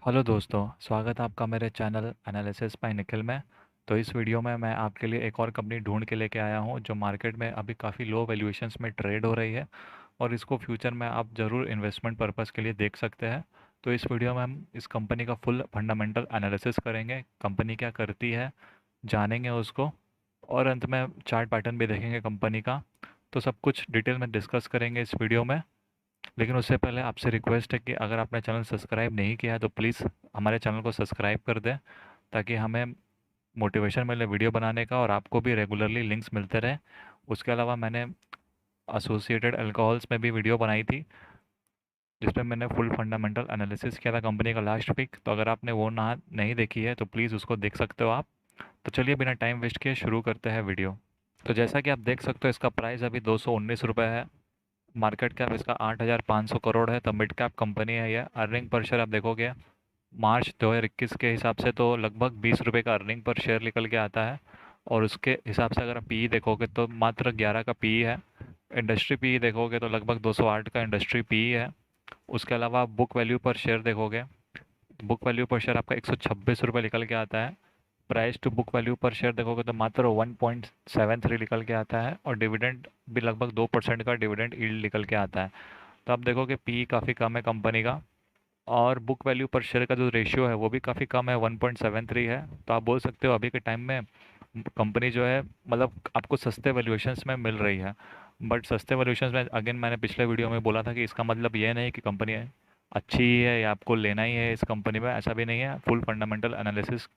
Hello दोस्तों, स्वागत है आपका मेरे चैनल एनालिसिस बाय निखिल में। तो इस वीडियो में मैं आपके लिए एक और कंपनी ढूंढ के लेके आया हूं जो मार्केट में अभी काफ़ी लो वैल्यूएशंस में ट्रेड हो रही है और इसको फ्यूचर में आप ज़रूर इन्वेस्टमेंट पर्पस के लिए देख सकते हैं। तो इस वीडियो में हम इस कंपनी का फुल फंडामेंटल एनालिसिस करेंगे, कंपनी क्या करती है जानेंगे उसको, और अंत में चार्ट पैटर्न भी देखेंगे कंपनी का। तो सब कुछ डिटेल में डिस्कस करेंगे इस वीडियो में। लेकिन उससे पहले आपसे रिक्वेस्ट है कि अगर आपने चैनल सब्सक्राइब नहीं किया है तो प्लीज़ हमारे चैनल को सब्सक्राइब कर दें, ताकि हमें मोटिवेशन मिले वीडियो बनाने का और आपको भी रेगुलरली लिंक्स मिलते रहे। उसके अलावा मैंने एसोसिएटेड अल्कोहल्स में भी वीडियो बनाई थी, जिसमें मैंने फुल फंडामेंटल एनालिसिस किया था कंपनी का लास्ट वीक। तो अगर आपने वो ना नहीं देखी है तो प्लीज़ उसको देख सकते हो आप। तो चलिए बिना टाइम वेस्ट किए शुरू करते हैं वीडियो। तो जैसा कि आप देख सकते हो, इसका प्राइस अभी 219 रुपये है। मार्केट कैप इसका 8,500 करोड़ है। तो मिड कैप कंपनी है ये। अर्निंग पर शेयर आप देखोगे मार्च 2021 के हिसाब से तो लगभग 20 रुपये का अर्निंग पर शेयर निकल के आता है। और उसके हिसाब से अगर आप पीई देखोगे तो मात्र 11 का पीई है। इंडस्ट्री पीई देखोगे तो लगभग 208 का इंडस्ट्री पीई है। उसके अलावा आप बुक वैल्यू पर शेयर देखोगे, बुक वैल्यू पर शेयर आपका 126 रुपये निकल के आता है। प्राइस टू बुक वैल्यू पर शेयर देखोगे तो मात्र 1.73 निकल के आता है। और डिविडेंड भी लगभग 2% का डिविडेंड यील्ड निकल के आता है। तो आप देखोगे पी काफ़ी कम है कंपनी का। और बुक वैल्यू पर शेयर का जो रेशियो है वो भी काफ़ी कम है, 1.73 है। तो आप बोल सकते हो अभी के टाइम में कंपनी जो है मतलब आपको सस्ते वैल्यूएशंस में मिल रही है। बट सस्ते वैल्यूएशंस में अगेन मैंने पिछले वीडियो में बोला था कि इसका मतलब ये नहीं कि कंपनी अच्छी ही है या आपको लेना ही है इस कंपनी में, ऐसा भी नहीं है। फुल फंडामेंटल एनालिसिस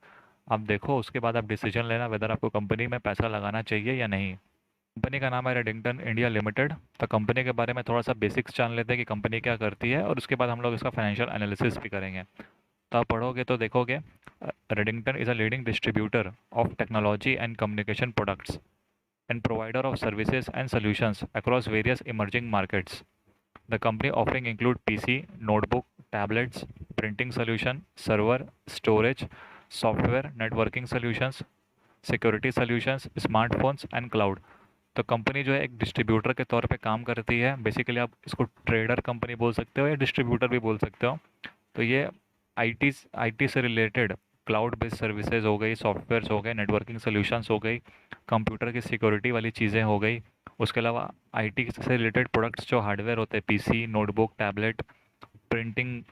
आप देखो, उसके बाद आप डिसीजन लेना वेदर आपको कंपनी में पैसा लगाना चाहिए या नहीं। कंपनी का नाम है रेडिंगटन इंडिया लिमिटेड। तो कंपनी के बारे में थोड़ा सा बेसिक्स जान लेते हैं कि कंपनी क्या करती है, और उसके बाद हम लोग इसका फाइनेंशियल एनालिसिस भी करेंगे। तो आप पढ़ोगे तो देखोगे Redington is a leading distributor of technology and communication products and provider of services and solutions across various emerging markets. The company offering include PC, notebook, tablets, printing solution, server, storage, software, networking solutions, security solutions, smartphones and cloud. तो company जो है एक distributor के तौर पे काम करती है। बेसिकली आप इसको ट्रेडर कंपनी बोल सकते हो या डिस्ट्रीब्यूटर भी बोल सकते हो। तो ये आईटी आईटी से रिलेटेड क्लाउड बेस्ड सर्विसेज हो गई, सॉफ्टवेयर्स हो गए, नेटवर्किंग सॉल्यूशंस हो गई, कंप्यूटर की सिक्योरिटी वाली चीज़ें हो गई। उसके अलावा आईटी से रिलेटेड प्रोडक्ट्स जो हार्डवेयर होते हैं, PC, notebook, tablet, printing,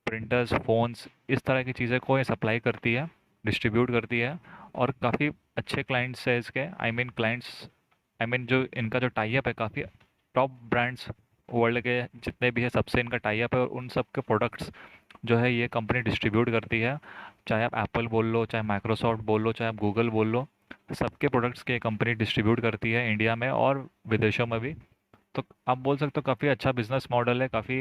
printers, phones, इस तरह की चीज़ें को ये सप्लाई करती है, डिस्ट्रीब्यूट करती है। और काफ़ी अच्छे क्लाइंट्स है इसके, I mean clients, I mean जो इनका जो टाई अप है, काफ़ी टॉप ब्रांड्स वर्ल्ड के जितने भी है सबसे इनका टाई अप है। और उन सब के प्रोडक्ट्स जो है ये कंपनी डिस्ट्रीब्यूट करती है। चाहे आप एप्पल बोल लो, चाहे माइक्रोसॉफ्ट बोल लो, चाहे आप गूगल बोल लो, सबके प्रोडक्ट्स के कंपनी डिस्ट्रीब्यूट करती है इंडिया में और विदेशों में भी। तो आप बोल सकते हो काफ़ी अच्छा बिजनेस मॉडल है, काफ़ी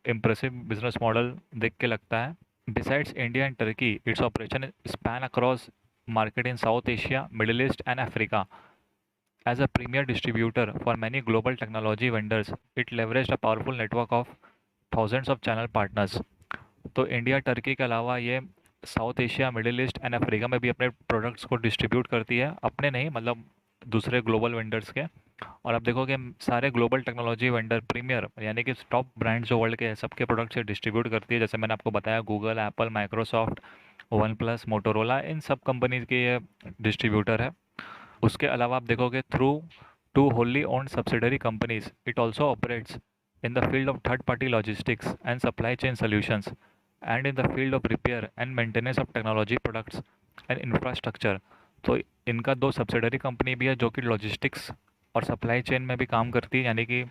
इम्प्रेसिव बिजनेस मॉडल देख के लगता है। Besides India and Turkey, its operation span across market in South Asia, Middle East and Africa. As a premier distributor for many global technology vendors, it leveraged a powerful network of thousands of channel partners. तो India Turkey के अलावा ये south Asia, middle east and Africa में भी अपने products को distribute करती है, अपने नहीं मतलब दूसरे ग्लोबल वेंडर्स के। और आप देखोगे सारे ग्लोबल टेक्नोलॉजी वेंडर प्रीमियर यानी कि टॉप ब्रांड्स जो वर्ल्ड के हैं सबके प्रोडक्ट्स से डिस्ट्रीब्यूट करती है। जैसे मैंने आपको बताया Google, Apple, Microsoft, OnePlus, Motorola, इन सब कंपनीज की ये डिस्ट्रीब्यूटर है। उसके अलावा आप देखोगे through two wholly owned subsidiary companies, it also operates in the field of third party logistics and supply chain solutions, and in the field of repair and maintenance of technology products and infrastructure. तो इनका दो subsidiary company भी है जो कि logistics और supply chain में भी काम करती है, यानी कि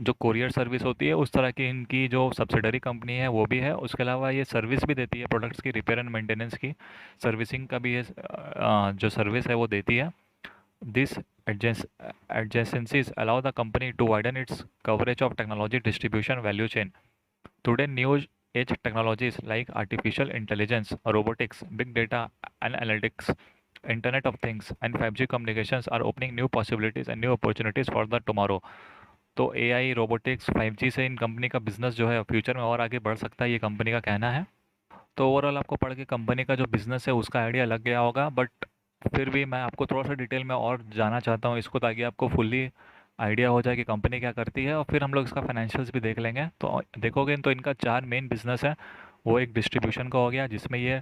जो कोरियर सर्विस होती है उस तरह की इनकी जो सब्सिडरी कंपनी है वो भी है। उसके अलावा ये सर्विस भी देती है, प्रोडक्ट्स की रिपेयर एंड मेंटेनेंस की, सर्विसिंग का भी ये जो सर्विस है वो देती है। These adjacencies allow the company to widen its coverage of technology distribution value chain. Today, new age technologies like artificial intelligence, robotics, big data analytics, Internet of Things, and 5G communications are opening new possibilities and new opportunities for the tomorrow. तो AI, robotics, 5G से इन company का business जो है future में और आगे बढ़ सकता है, ये कंपनी का कहना है। तो ओवरऑल आपको पढ़ के कंपनी का जो बिज़नेस है उसका आइडिया लग गया होगा, बट फिर भी मैं आपको थोड़ा सा डिटेल में और जाना चाहता हूँ इसको, ताकि आपको फुल्ली आइडिया हो जाए कि कंपनी क्या करती है। और फिर हम लोग इसका फाइनेंशियल्स भी देख लेंगे। तो देखोगे तो इनका चार मेन बिजनेस है। वो एक डिस्ट्रीब्यूशन का हो गया, जिसमें ये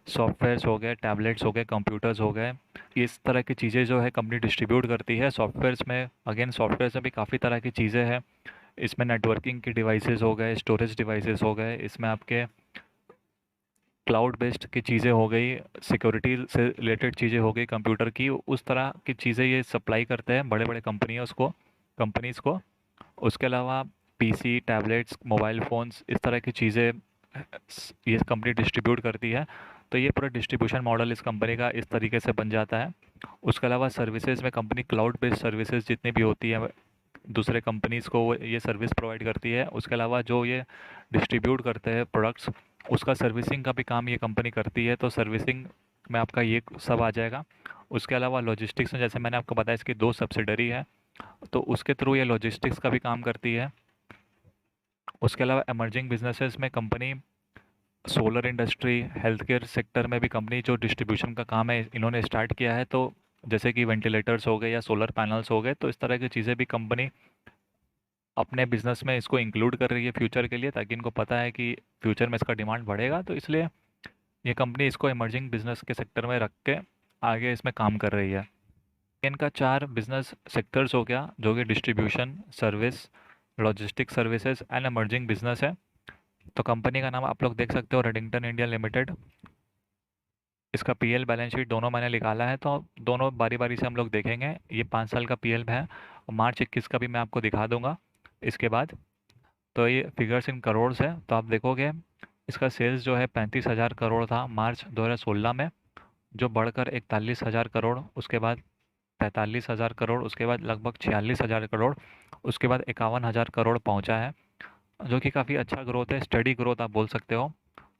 सॉफ्टवेयर्स हो गए, टैबलेट्स हो गए, कंप्यूटर्स हो गए, इस तरह की चीज़ें जो है कंपनी डिस्ट्रीब्यूट करती है। सॉफ्टवेयर्स में अगेन सॉफ्टवेयर्स में भी काफ़ी तरह की चीज़ें हैं। इसमें नेटवर्किंग की डिवाइसेस हो गए, स्टोरेज डिवाइसेस हो गए, इसमें आपके क्लाउड बेस्ड की चीज़ें हो गई, सिक्योरिटी से रिलेटेड चीज़ें हो गई कंप्यूटर की, उस तरह की चीज़ें ये सप्लाई करते हैं बड़े बड़े कंपनीज़ को। उसके अलावा पीसी, टैबलेट्स, मोबाइल फ़ोन्स, इस तरह की चीज़ें ये कंपनी डिस्ट्रीब्यूट करती है। तो ये पूरा डिस्ट्रीब्यूशन मॉडल इस कंपनी का इस तरीके से बन जाता है। उसके अलावा सर्विसेज में कंपनी क्लाउड बेस्ड सर्विसेज जितनी भी होती है दूसरे कंपनीज़ को वो ये सर्विस प्रोवाइड करती है। उसके अलावा जो ये डिस्ट्रीब्यूट करते हैं प्रोडक्ट्स, उसका सर्विसिंग का भी काम ये कंपनी करती है। तो सर्विसिंग में आपका ये सब आ जाएगा। उसके अलावा लॉजिस्टिक्स में जैसे मैंने आपको बताया इसकी 2 सब्सिडरी है, तो उसके थ्रू ये लॉजिस्टिक्स का भी काम करती है। उसके अलावा इमर्जिंग बिजनेसेस में company solar industry, health care sector में भी कंपनी जो डिस्ट्रीब्यूशन का काम है इन्होंने स्टार्ट किया है। तो जैसे कि वेंटिलेटर्स हो गए या सोलर पैनल्स हो गए, तो इस तरह की चीज़ें भी कंपनी अपने बिजनेस में इसको इंक्लूड कर रही है फ्यूचर के लिए, ताकि इनको पता है कि फ्यूचर में इसका डिमांड बढ़ेगा। तो इसलिए ये कंपनी इसको इमर्जिंग बिजनेस के सेक्टर में रख के आगे इसमें काम कर रही है। इनका 4 बिजनेस सेक्टर्स हो गया, जो कि distribution, service, logistic services and emerging business है। तो कंपनी का नाम आप लोग देख सकते हो, रेडिंगटन इंडिया लिमिटेड। इसका पीएल बैलेंस शीट दोनों मैंने निकाला है, तो दोनों बारी बारी से हम लोग देखेंगे। ये 5 साल का पीएल है, और मार्च 21 का भी मैं आपको दिखा दूंगा इसके बाद। तो ये फिगर्स इन करोड़ है, तो आप देखोगे इसका सेल्स जो है 35,000 करोड़ था मार्च 2016 में, जो बढ़कर 41,000 करोड़, उसके बाद 45,000 करोड़, उसके बाद लगभग 46,000 करोड़, उसके बाद 51,000 करोड़ पहुंचा है, जो कि काफ़ी अच्छा ग्रोथ है, स्टडी ग्रोथ आप बोल सकते हो।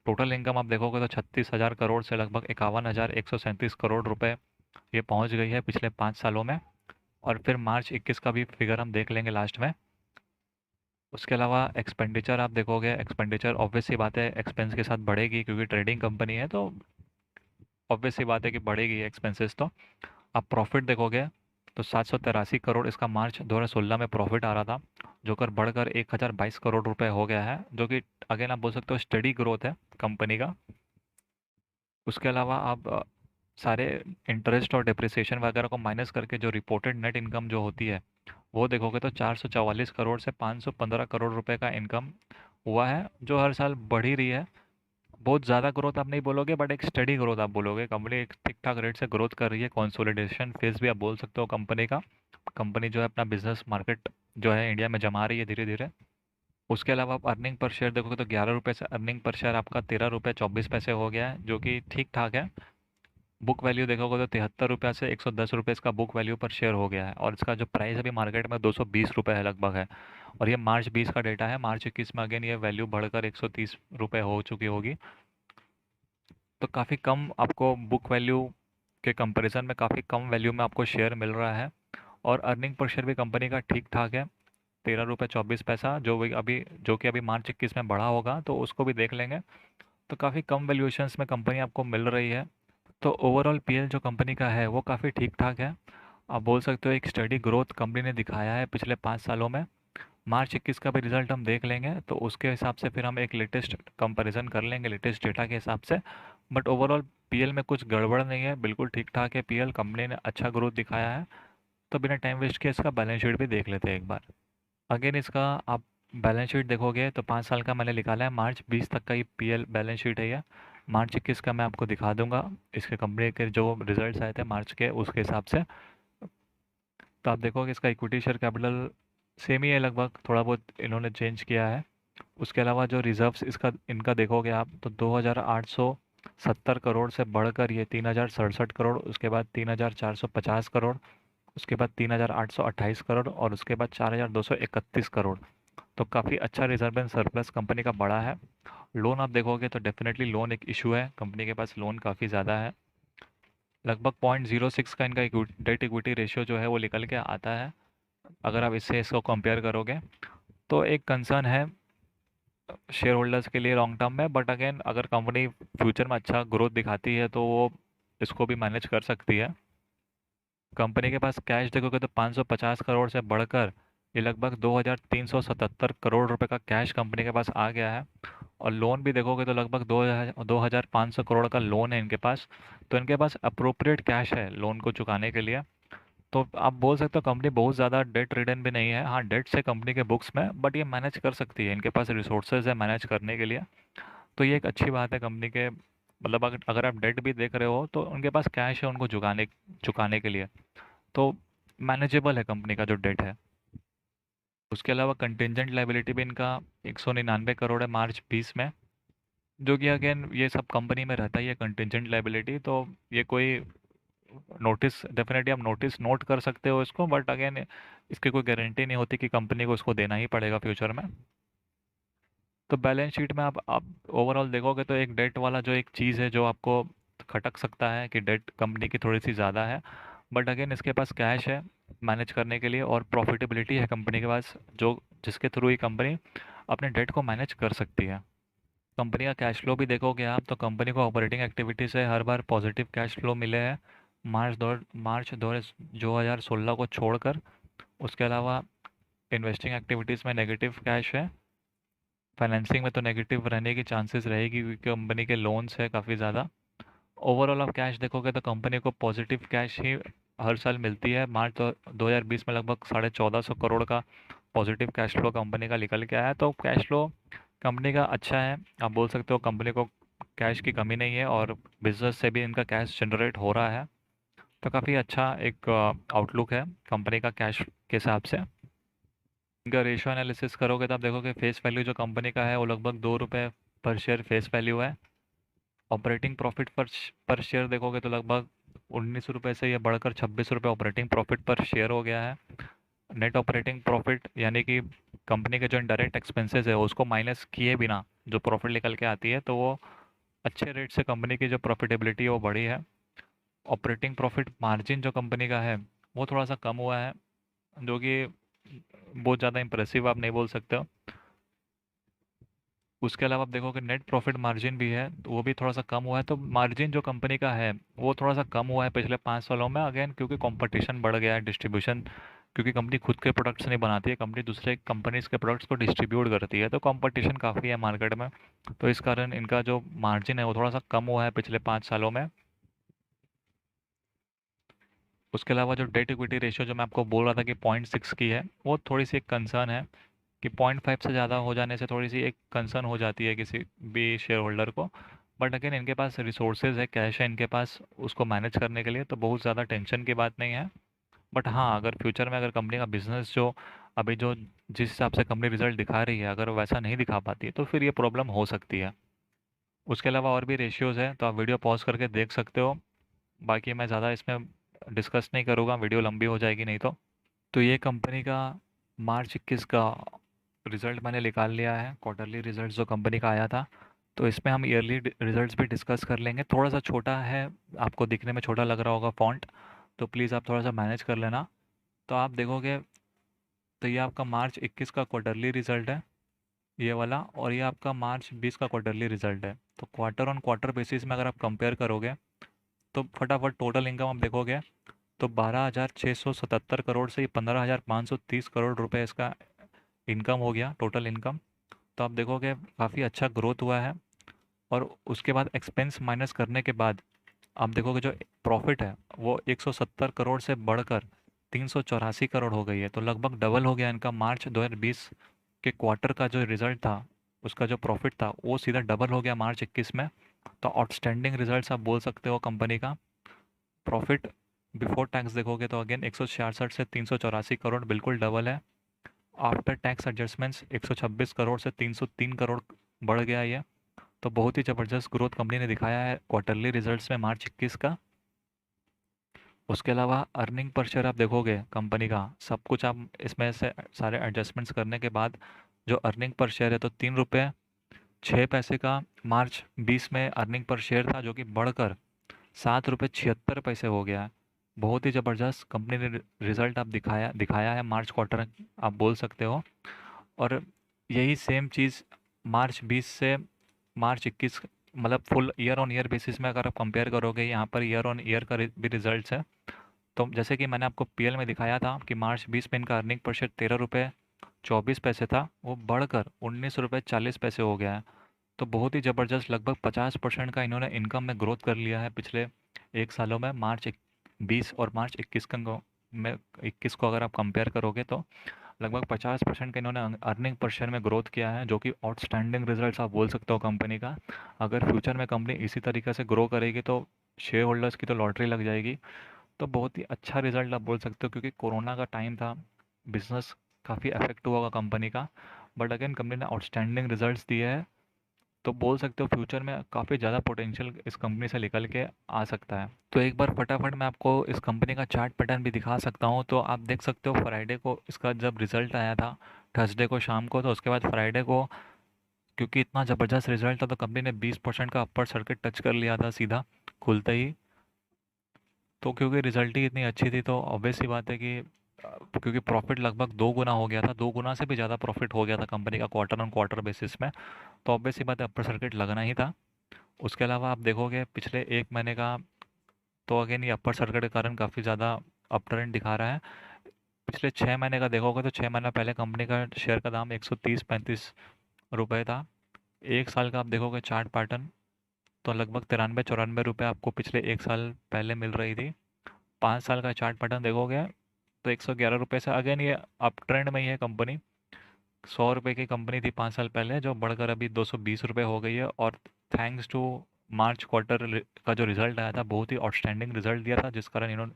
टोटल इनकम आप देखोगे तो 36,000 करोड़ से लगभग 51,137 करोड़ रुपए ये पहुंच गई है पिछले 5 सालों में। और फिर मार्च 21 का भी फिगर हम देख लेंगे लास्ट में। उसके अलावा एक्सपेंडिचर आप देखोगे, एक्सपेंडिचर ऑब्वियस सी बात है एक्सपेंस के साथ बढ़ेगी, क्योंकि ट्रेडिंग कंपनी है, तो ऑब्वियस सी बात है कि बढ़ेगी एक्सपेंसेस। तो आप प्रॉफिट देखोगे तो 783 करोड़ इसका मार्च 2016 में प्रॉफिट आ रहा था, जो कर बढ़कर 1,022 करोड़ रुपए हो गया है, जो कि अगेन आप बोल सकते हो स्टडी ग्रोथ है कंपनी का। उसके अलावा आप सारे इंटरेस्ट और डिप्रिसिएशन वगैरह को माइनस करके जो रिपोर्टेड नेट इनकम जो होती है, वो देखोगे तो 444 करोड़ से 515 करोड़ रुपए का इनकम हुआ है, जो हर साल बढ़ ही रही है। बहुत ज़्यादा ग्रोथ आप नहीं बोलोगे, बट एक स्टडी ग्रोथ आप बोलोगे। कंपनी एक ठीक ठाक रेट से ग्रोथ कर रही है, कंसोलिडेशन फेज भी आप बोल सकते हो कंपनी का। कंपनी जो है अपना बिजनेस मार्केट जो है इंडिया में जमा रही है धीरे धीरे। उसके अलावा आप अर्निंग पर शेयर देखोगे तो 11 रुपये से अर्निंग पर शेयर आपका 13 रुपये 24 पैसे हो गया है, जो कि ठीक ठाक है। बुक वैल्यू देखोगे तो 73 रुपये से 110 रुपये इसका बुक वैल्यू पर शेयर हो गया है, और इसका जो प्राइस अभी मार्केट में 220 रुपये है लगभग है। और ये मार्च 20 का डेटा है, मार्च 21 में अगेन ये वैल्यू बढ़कर 130 रुपये हो चुकी होगी। तो काफ़ी कम आपको बुक वैल्यू के कंपैरिजन में काफ़ी कम वैल्यू में आपको शेयर मिल रहा है। और अर्निंग पर शेयर भी कंपनी का ठीक ठाक है, 13 रुपये 24 पैसा, जो कि अभी मार्च 21 में बढ़ा होगा, तो उसको भी देख लेंगे। तो काफ़ी कम वैल्यूएशंस में कंपनी आपको मिल रही है। तो ओवरऑल पीएल जो कंपनी का है वो काफ़ी ठीक ठाक है। आप बोल सकते हो एक स्टडी ग्रोथ कंपनी ने दिखाया है पिछले 5 सालों में। मार्च 21 का भी रिजल्ट हम देख लेंगे, तो उसके हिसाब से फिर हम एक लेटेस्ट कंपैरिजन कर लेंगे लेटेस्ट डेटा के हिसाब से। बट ओवरऑल पीएल में कुछ गड़बड़ नहीं है, बिल्कुल ठीक ठाक है पीएल, कंपनी ने अच्छा ग्रोथ दिखाया है। तो बिना टाइम वेस्ट किए इसका बैलेंस शीट भी देख लेते हैं एक बार। अगेन इसका आप बैलेंस शीट देखोगे तो 5 साल का मैंने निकाला है, मार्च 20 तक का ये पीएल बैलेंस शीट है। ये मार्च 21 का मैं आपको दिखा दूंगा, इसके कंपनी के जो रिजल्ट्स आए थे मार्च के उसके हिसाब से। तो आप देखोगे इसका इक्विटी शेयर कैपिटल सेम ही है लगभग, थोड़ा बहुत इन्होंने चेंज किया है। उसके अलावा जो रिजर्व्स इसका इनका देखोगे आप तो 2,870 करोड़ से बढ़कर ये 3,067 करोड़, उसके बाद 3,450 करोड़, उसके बाद 3,828 करोड़, और उसके बाद 4,231 करोड़। तो काफ़ी अच्छा रिजर्व एंड सरप्लस कंपनी का बड़ा है। लोन आप देखोगे तो डेफिनेटली लोन एक इशू है, कंपनी के पास लोन काफ़ी ज़्यादा है, लगभग 0.06 का इनका डेट इक्विटी रेशियो जो है वो निकल के आता है, अगर आप इससे इसको कंपेयर करोगे। तो एक कंसर्न है शेयर होल्डर्स के लिए लॉन्ग टर्म में, बट अगेन अगर कंपनी फ्यूचर में अच्छा ग्रोथ दिखाती है तो वो इसको भी मैनेज कर सकती है। कंपनी के पास कैश देखोगे तो 550 करोड़ से बढ़कर ये लगभग 2377 करोड़ रुपए का कैश कंपनी के पास आ गया है। और लोन भी देखोगे तो लगभग 2500 करोड़ का लोन है इनके पास। तो इनके पास अप्रोप्रिएट कैश है लोन को चुकाने के लिए। तो आप बोल सकते हो कंपनी बहुत ज़्यादा डेट रिडन भी नहीं है। हाँ, डेट्स है कंपनी के बुक्स में, बट ये मैनेज कर सकती है, इनके पास रिसोर्सेज है मैनेज करने के लिए। तो ये एक अच्छी बात है कंपनी के, मतलब अगर अगर आप डेट भी देख रहे हो तो उनके पास कैश है उनको चुकाने चुकाने के लिए। तो मैनेजेबल है कंपनी का जो डेट है। उसके अलावा कंटिजेंट लाइबिलिटी भी इनका 199 करोड़ है मार्च 20 में, जो कि अगेन ये सब कंपनी में रहता ही है कंटिजेंट लाइबिलिटी। तो ये कोई नोटिस, डेफिनेटली आप नोटिस नोट कर सकते हो इसको, बट अगेन इसकी कोई गारंटी नहीं होती कि कंपनी को इसको देना ही पड़ेगा फ्यूचर में। तो बैलेंस शीट में आप ओवरऑल देखोगे तो एक डेट वाला जो एक चीज़ है जो आपको खटक सकता है कि डेट कंपनी की थोड़ी सी ज़्यादा है। बट अगेन इसके पास कैश है मैनेज करने के लिए, और प्रॉफिटेबिलिटी है कंपनी के पास, जो जिसके थ्रू ही कंपनी अपने डेट को मैनेज कर सकती है। कंपनी का कैश फ्लो भी देखोगे आप तो कंपनी को ऑपरेटिंग एक्टिविटी से हर बार पॉजिटिव कैश फ्लो मिले हैं, मार्च 2016 को छोड़कर। उसके अलावा इन्वेस्टिंग एक्टिविटीज़ में नेगेटिव कैश है। फाइनेंसिंग में तो नेगेटिव रहने की चांसेस रहेगी क्योंकि कंपनी के लोन्स है काफ़ी ज़्यादा। ओवरऑल आप कैश देखोगे तो कंपनी को पॉजिटिव कैश ही हर साल मिलती है। मार्च 2020 में लगभग 1450 करोड़ का पॉजिटिव कैश फ्लो कंपनी का निकल के आया है। तो कैश फ्लो कंपनी का अच्छा है। आप बोल सकते हो कंपनी को कैश की कमी नहीं है, और बिजनेस से भी इनका कैश जनरेट हो रहा है। तो काफ़ी अच्छा एक आउटलुक है कंपनी का कैश के हिसाब से। इनका रेशियो एनालिसिस करोगे तो आप देखोगे फेस वैल्यू जो कंपनी का है वो लगभग 2 रुपये पर शेयर फेस वैल्यू है। ऑपरेटिंग प्रॉफिट पर शेयर देखोगे तो लगभग 19 रुपये से ये बढ़कर 26 रुपये ऑपरेटिंग प्रॉफिट पर शेयर हो गया है। नेट ऑपरेटिंग प्रॉफिट यानी कि कंपनी के जो इनडायरेक्ट एक्सपेंसेस है उसको माइनस किए बिना जो प्रॉफिट निकल के आती है, तो वो अच्छे रेट से कंपनी की जो प्रॉफिटेबिलिटी है वो बढ़ी है। ऑपरेटिंग प्रॉफिट मार्जिन जो कंपनी का है वो थोड़ा सा कम हुआ है, जो कि बहुत ज़्यादा इंप्रेसिव आप नहीं बोल सकते हो। उसके अलावा आप देखोगे नेट प्रॉफिट मार्जिन भी है तो वो भी थोड़ा सा कम हुआ है। तो मार्जिन जो कंपनी का है वो थोड़ा सा कम हुआ है पिछले 5 सालों में, अगेन क्योंकि कंपटीशन बढ़ गया है, डिस्ट्रीब्यूशन, क्योंकि कंपनी खुद के प्रोडक्ट्स नहीं बनाती है, कंपनी दूसरे कंपनीज के प्रोडक्ट्स को डिस्ट्रीब्यूट करती है, तो कंपटीशन काफ़ी है मार्केट में। तो इस कारण इनका जो मार्जिन है वो थोड़ा सा कम हुआ है पिछले 5 सालों में। उसके अलावा जो डेट इक्विटी रेशियो जो मैं आपको बोल रहा था कि 0.6 की है, वो थोड़ी सी एक कंसर्न है कि 0.5 से ज़्यादा हो जाने से थोड़ी सी एक कंसर्न हो जाती है किसी भी शेयर होल्डर को। बट अगेन इनके पास रिसोर्सेज है, कैश है इनके पास उसको मैनेज करने के लिए, तो बहुत ज़्यादा टेंशन की बात नहीं है। बट हाँ, अगर फ्यूचर में अगर कंपनी का बिजनेस जो अभी जो जिस हिसाब से कंपनी रिजल्ट दिखा रही है अगर वो वैसा नहीं दिखा पाती है तो फिर ये प्रॉब्लम हो सकती है। उसके अलावा और भी रेशियोज़ है तो आप वीडियो पॉज करके देख सकते हो। बाकी मैं ज़्यादा इसमें डिस्कस नहीं करूँगा, वीडियो लंबी हो जाएगी नहीं तो। ये कंपनी का मार्च 21 का रिज़ल्ट मैंने निकाल लिया है, क्वार्टरली रिज़ल्ट जो कंपनी का आया था। तो इसमें हम ईयरली रिज़ल्ट्स भी डिस्कस कर लेंगे। थोड़ा सा छोटा है, आपको दिखने में छोटा लग रहा होगा फ़ॉन्ट, तो प्लीज़ आप थोड़ा सा मैनेज कर लेना। तो आप देखोगे तो ये आपका मार्च 21 का क्वार्टरली रिज़ल्ट है, ये वाला, और ये आपका मार्च 20 का क्वार्टरली रिज़ल्ट है। तो क्वार्टर ऑन क्वार्टर बेसिस में अगर आप कंपेयर करोगे तो फटाफट टोटल इनकम आप देखोगे तो 12,677 करोड़ से 15,530 करोड़ रुपए इसका इनकम हो गया, टोटल इनकम। तो आप देखोगे काफ़ी अच्छा ग्रोथ हुआ है। और उसके बाद एक्सपेंस माइनस करने के बाद आप देखोगे जो प्रॉफिट है वो 170 करोड़ से बढ़कर 384 करोड़ हो गई है। तो लगभग डबल हो गया इनका। मार्च 2020 के क्वार्टर का जो रिजल्ट था उसका जो प्रॉफिट था वो सीधा डबल हो गया मार्च 21 में। तो आउटस्टैंडिंग रिजल्ट्स आप बोल सकते हो कंपनी का। प्रॉफिट बिफोर टैक्स देखोगे तो अगेन 166 से 384 करोड़ बिल्कुल डबल है। आफ्टर टैक्स एडजस्टमेंट्स 126 करोड़ से 303 करोड़ बढ़ गया ये। तो बहुत ही ज़बरदस्त ग्रोथ कंपनी ने दिखाया है क्वार्टरली रिजल्ट्स में मार्च 21 का। उसके अलावा अर्निंग पर शेयर आप देखोगे कंपनी का सब कुछ आप इसमें से सारे एडजस्टमेंट्स करने के बाद जो अर्निंग पर शेयर है तो 3 रुपये 6 पैसे का मार्च 20 में अर्निंग पर शेयर था, जो कि बढ़कर 7 रुपये 76 पैसे हो गया है। बहुत ही ज़बरदस्त कंपनी ने रिजल्ट आप दिखाया दिखाया है मार्च क्वार्टर, आप बोल सकते हो। और यही सेम चीज़ मार्च 20 से मार्च 21, मतलब full year on year basis में अगर आप कंपेयर करोगे, यहाँ पर ईयर ऑन ईयर का भी रिजल्ट्स है। तो जैसे कि मैंने आपको पीएल में दिखाया था कि मार्च 20 में इनका अर्निंग पर शेयर 13 रुपये 24 पैसे था, वो बढ़कर 19 रुपये 40 पैसे हो गया है। तो बहुत ही ज़बरदस्त, लगभग 50% का इन्होंने इनकम में ग्रोथ कर लिया है पिछले 1 सालों में। मार्च 20 और मार्च 21 को अगर आप कंपेयर करोगे तो लगभग 50% का इन्होंने अर्निंग पर शेयर में ग्रोथ किया है, जो कि आउटस्टैंडिंग रिजल्ट्स आप बोल सकते हो कंपनी का। अगर फ्यूचर में कंपनी इसी तरीके से ग्रो करेगी तो शेयर होल्डर्स की तो लॉटरी लग जाएगी। तो बहुत ही अच्छा रिजल्ट आप बोल सकते हो, क्योंकि कोरोना का टाइम था, बिजनेस काफ़ी अफेक्ट हुआ होगा कंपनी का, बट अगेन कंपनी ने आउटस्टैंडिंग रिजल्ट्स दिए हैं। तो बोल सकते हो फ्यूचर में काफ़ी ज़्यादा पोटेंशियल इस कंपनी से निकल के आ सकता है। तो एक बार फटाफट मैं आपको इस कंपनी का चार्ट पैटर्न भी दिखा सकता हूँ। तो आप देख सकते हो फ्राइडे को इसका जब रिजल्ट आया था, थर्सडे को शाम को, तो उसके बाद फ्राइडे को क्योंकि इतना ज़बरदस्त रिजल्ट था तो कंपनी ने 20% का अपर सर्किट टच कर लिया था सीधा खुलते ही। तो क्योंकि रिजल्ट ही इतनी अच्छी थी तो ऑब्वियस सी बात है कि क्योंकि प्रॉफिट लगभग 2 गुना हो गया था, 2 गुना से भी ज़्यादा प्रॉफिट हो गया था कंपनी का क्वार्टर ऑन क्वार्टर बेसिस में। तो ऑब्वियस सी बात है अपर सर्किट लगना ही था। उसके अलावा आप देखोगे पिछले 1 महीने का, तो अगेन ये अपर सर्किट के कारण काफ़ी ज़्यादा अप ट्रेंड दिखा रहा है। पिछले 6 महीने का देखोगे तो 6 महीना पहले कंपनी का शेयर का दाम 130-135 रुपये था। 1 साल का आप देखोगे चार्ट पैटर्न, तो लगभग 93-94 रुपये आपको पिछले 1 साल पहले मिल रही थी। 5 साल का चार्ट पैटर्न देखोगे तो 111 रुपये से अगेन ये अप ट्रेंड में ही है कंपनी। 100 रुपये की कंपनी थी 5 साल पहले, जो बढ़कर अभी 220 रुपये हो गई है। और थैंक्स टू मार्च क्वार्टर का जो रिजल्ट आया था, बहुत ही आउटस्टैंडिंग रिजल्ट दिया था, जिस कारण इन्होंने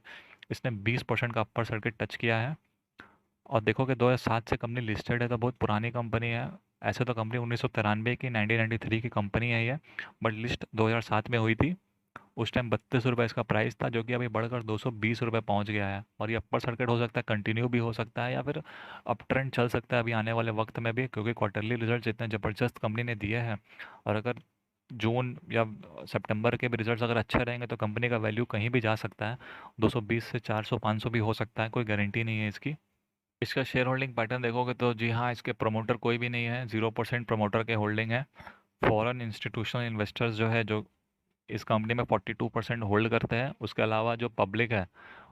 इसने 20% का अपर सर्किट टच किया है। और देखोगे 2007 से कंपनी लिस्टेड है, तो बहुत पुरानी कंपनी है। ऐसे तो कंपनी 1993 की 1993 की कंपनी है ये, बट लिस्ट 2007 में हुई थी। उस टाइम 32 रुपये इसका प्राइस था, जो कि अभी बढ़कर 220 रुपये पहुंच गया है। और ये अपर सर्किट हो सकता है, कंटिन्यू भी हो सकता है, या फिर अप ट्रेंड चल सकता है अभी आने वाले वक्त में भी, क्योंकि क्वार्टरली रिजल्ट इतने ज़बरदस्त कंपनी ने दिए हैं। और अगर जून या सितंबर के भी रिजल्ट्स अगर अच्छे रहेंगे तो कंपनी का वैल्यू कहीं भी जा सकता है। 220 से 400 500 भी हो सकता है, कोई गारंटी नहीं है इसकी। इसका शेयर होल्डिंग पैटर्न देखोगे तो जी हाँ, इसके प्रमोटर कोई भी नहीं है, 0% प्रमोटर के होल्डिंग है। फॉरेन इंस्टीट्यूशनल इन्वेस्टर्स जो है, जो इस कंपनी में 42% होल्ड करते हैं। उसके अलावा जो पब्लिक है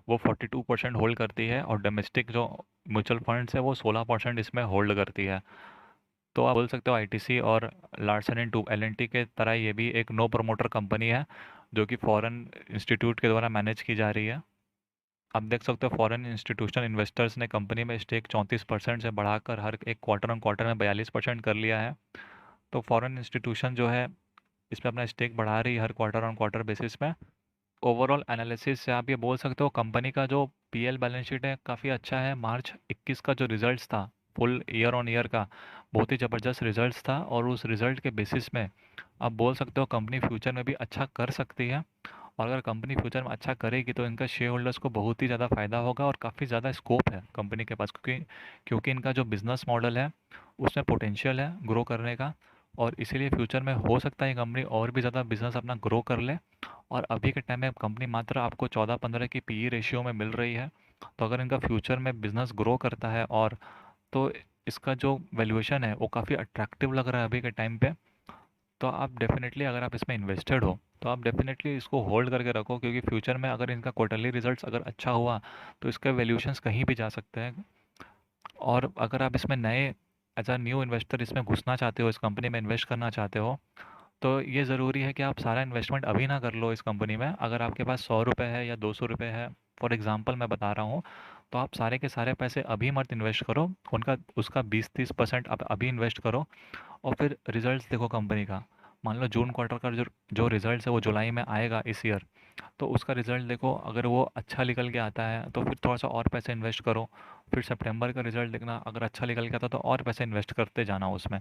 वो 42% होल्ड करती है, और डोमेस्टिक जो म्यूचुअल फंड्स है वो 16% इसमें होल्ड करती है। तो आप बोल सकते हो आईटीसी और लार्सन एंड टू एलएनटी के तरह ये भी एक नो प्रमोटर कंपनी है, जो कि फॉरेन इंस्टीट्यूट के द्वारा मैनेज की जा रही है। आप देख सकते हो फॉरेन इंस्टीट्यूशनल इन्वेस्टर्स ने कंपनी में स्टेक 34% से बढ़ाकर हर एक क्वार्टर ऑन क्वार्टर में 42% कर लिया है। तो फॉरेन इंस्टीट्यूशन जो है इसमें अपना स्टेक बढ़ा रही है हर क्वार्टर ऑन क्वार्टर बेसिस में। ओवरऑल एनालिसिस से आप ये बोल सकते हो कंपनी का जो पीएल बैलेंस शीट है काफ़ी अच्छा है। मार्च 21 का जो रिजल्ट्स था फुल ईयर ऑन ईयर का, बहुत ही ज़बरदस्त रिजल्ट्स था, और उस रिजल्ट के बेसिस में आप बोल सकते हो कंपनी फ्यूचर में भी अच्छा कर सकती है। और अगर कंपनी फ्यूचर में अच्छा करेगी तो इनका शेयर होल्डर्स को बहुत ही ज़्यादा फ़ायदा होगा, और काफ़ी ज़्यादा स्कोप है कंपनी के पास, क्योंकि क्योंकि इनका जो बिज़नेस मॉडल है उसमें पोटेंशियल है ग्रो करने का। और इसीलिए फ्यूचर में हो सकता है कंपनी और भी ज़्यादा बिजनेस अपना ग्रो कर ले। और अभी के टाइम में कंपनी मात्र आपको 14-15 की पीई रेशियो में मिल रही है। तो अगर इनका फ्यूचर में बिजनेस ग्रो करता है, और तो इसका जो वैल्यूएशन है वो काफ़ी अट्रैक्टिव लग रहा है अभी के टाइम पे। तो आप डेफिनेटली, अगर आप इसमें इन्वेस्टेड हो तो आप डेफिनेटली इसको होल्ड करके रखो, क्योंकि फ्यूचर में अगर इनका क्वार्टरली रिजल्ट्स अगर अच्छा हुआ तो इसके वैल्यूएशंस कहीं भी जा सकते हैं। और अगर आप इसमें नए एज अ न्यू इन्वेस्टर इसमें घुसना चाहते हो, इस कंपनी में इन्वेस्ट करना चाहते हो, तो ये ज़रूरी है कि आप सारा इन्वेस्टमेंट अभी ना कर लो इस कंपनी में। अगर आपके पास 100 रुपये है या 200 रुपये है, फॉर एग्जांपल मैं बता रहा हूँ, तो आप सारे के सारे पैसे अभी मत इन्वेस्ट करो, उनका उसका 20-30% आप अभी इन्वेस्ट करो। और फिर रिजल्ट्स देखो कंपनी का। मान लो जून क्वार्टर का जो जो रिजल्ट्स है वो जुलाई में आएगा इस ईयर, तो उसका रिज़ल्ट देखो, अगर वो अच्छा निकल के आता है तो फिर थोड़ा सा और पैसे इन्वेस्ट करो। फिर सितंबर का रिज़ल्ट देखना, अगर अच्छा निकल के आता तो और पैसे इन्वेस्ट करते जाना उसमें।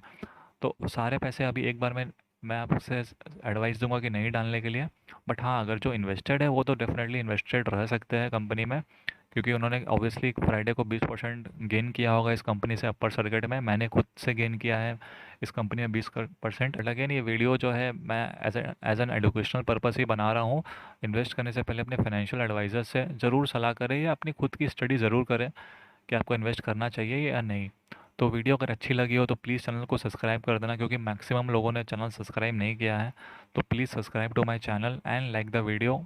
तो सारे पैसे अभी एक बार में मैं आपसे एडवाइस दूंगा कि नहीं डालने के लिए। बट हाँ, अगर जो इन्वेस्टेड है वो तो डेफिनेटली इन्वेस्टेड रह सकते हैं कंपनी में, क्योंकि उन्होंने ऑब्वियसली फ्राइडे को 20% गेन किया होगा इस कंपनी से अपर सर्किट में। मैंने खुद से गेन किया है इस कंपनी में 20%। अगेन ये वीडियो जो है मैं एज एन एजुकेशनल पर्पस ही बना रहा हूँ। इन्वेस्ट करने से पहले अपने फाइनेंशियल एडवाइज़र से ज़रूर सलाह करें, या अपनी खुद की स्टडी ज़रूर करें कि आपको इन्वेस्ट करना चाहिए या नहीं। तो वीडियो अगर अच्छी लगी हो तो प्लीज़ चैनल को सब्सक्राइब कर देना, क्योंकि मैक्सिमम लोगों ने चैनल सब्सक्राइब नहीं किया है। तो please subscribe to my channel and like the video.